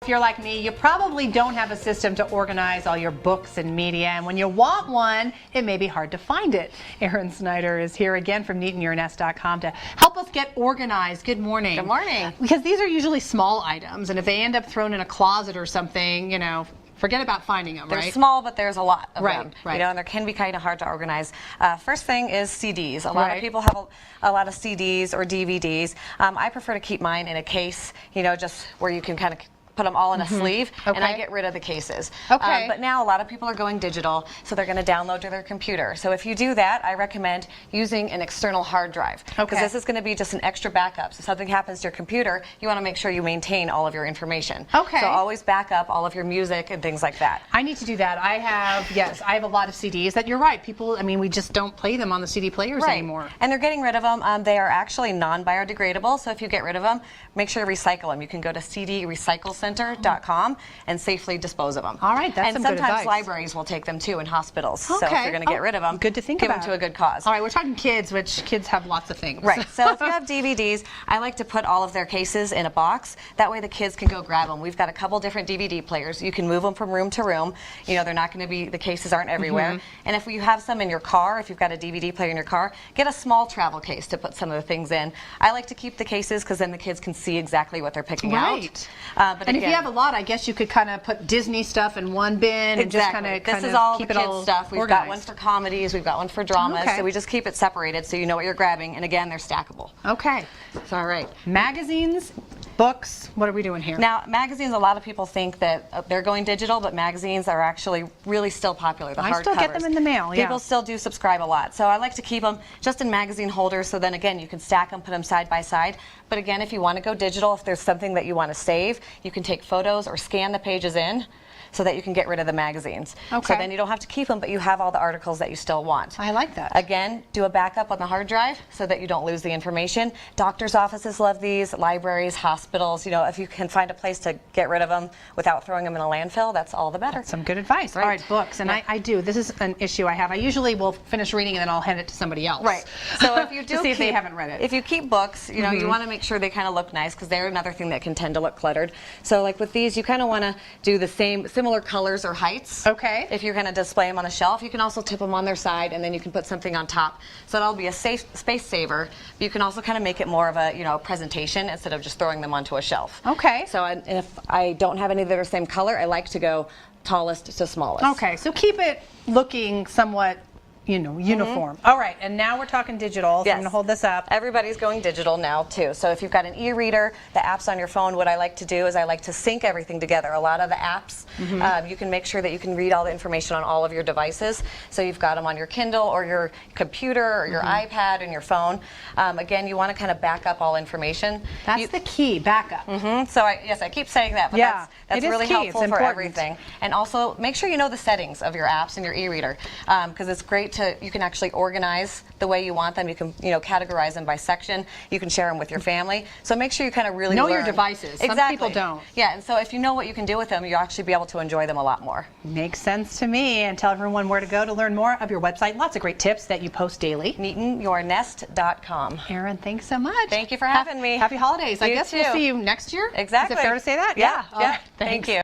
If you're like me, you probably don't have a system to organize all your books and media, and when you want one, it may be hard to find it. Erin Snyder is here again from neatinyournest.com to help us get organized. Good morning. Good morning. Because these are usually small items, and if they end up thrown in a closet or something, you know, forget about finding them, They're right? small, but there's a lot of them. Right. You know, and they can be kind of hard to organize. First thing is CDs. A lot of people have a lot of CDs or DVDs. I prefer to keep mine in a case, you know, just where you can kind of put them all in a sleeve, and I get rid of the cases. But now a lot of people are going digital, so they're going to download to their computer. So if you do that, I recommend using an external hard drive, because this is going to be just an extra backup. So if something happens to your computer, you want to make sure you maintain all of your information. So always back up all of your music and things like that. I need to do that. I have a lot of CDs that you're right. People, I mean, we just don't play them on the CD players anymore. And they're getting rid of them. They are actually non-biodegradable, so if you get rid of them, make sure to recycle them. You can go to cdrecyclecenter.com and safely dispose of them. All right, that's some good advice. And sometimes libraries will take them too, in hospitals. So if you're going to get rid of them, good to think give about. them to a good cause. All right, we're talking kids, which kids have lots of things. Right. So if you have DVDs, I like to put all of their cases in a box. That way the kids can go grab them. We've got a couple different DVD players. You can move them from room to room. You know, they're not going to be, the cases aren't everywhere. And if you have some in your car, if you've got a DVD player in your car, get a small travel case to put some of the things in. I like to keep the cases because then the kids can see exactly what they're picking out. But and again, if you have a lot, I guess you could kind of put Disney stuff in one bin and just kind of this is all keep the it kids all stuff. We've got one for comedies, we've got one for dramas, so we just keep it separated so you know what you're grabbing, and again, they're stackable. Okay. So, all right. Magazines, books, what are we doing here? Now, magazines, a lot of people think that they're going digital, but magazines are actually really still popular, the hardcovers. I still get them in the mail, People still do subscribe a lot. So I like to keep them just in magazine holders, so then again, you can stack them, put them side by side. But again, if you want to go digital, if there's something that you want to save, you can take photos or scan the pages in so that you can get rid of the magazines. So then you don't have to keep them, but you have all the articles that you still want. I like that. Again, do a backup on the hard drive so that you don't lose the information. Doctors' offices love these, libraries, hospitals. You know, if you can find a place to get rid of them without throwing them in a landfill, that's all the better. That's some good advice. All right, books. And I do. This is an issue I have. I usually will finish reading and then I'll hand it to somebody else. Right. So if you do to see if they haven't read it. If you keep books, you know, you want to make sure they kind of look nice, because they're another thing that can tend to look cluttered. So like with these, you kind of want to do the similar colors or heights. Okay. If you're going to display them on a shelf, you can also tip them on their side, and then you can put something on top. So that'll be a safe space saver. But you can also kind of make it more of a, you know, presentation instead of just throwing them onto a shelf. Okay. So if I don't have any that are the same color, I like to go tallest to smallest. Okay. So keep it looking somewhat, you know, uniform. All right, and now we're talking digital, so I'm going to hold this up. Everybody's going digital now, too. So if you've got an e-reader, the apps on your phone, what I like to do is I like to sync everything together. A lot of the apps, you can make sure that you can read all the information on all of your devices. So you've got them on your Kindle or your computer or your iPad and your phone. Again, you want to kind of back up all information. That's the key, backup. So yes, I keep saying that, but that's really helpful for everything. And also, make sure you know the settings of your apps and your e-reader, because it's great you can actually organize the way you want them. You can, you know, categorize them by section. You can share them with your family. So make sure you kind of really know learn your devices. Exactly. Some people don't. Yeah, and so if you know what you can do with them, you'll actually be able to enjoy them a lot more. Makes sense to me. And tell everyone where to go to learn more of your website. Lots of great tips that you post daily. neatinyournest.com. Erin, thanks so much. Thank you for having me. Happy holidays. I guess we'll see you next year. Exactly. Is it fair to say that? Yeah. Yeah. Thank you.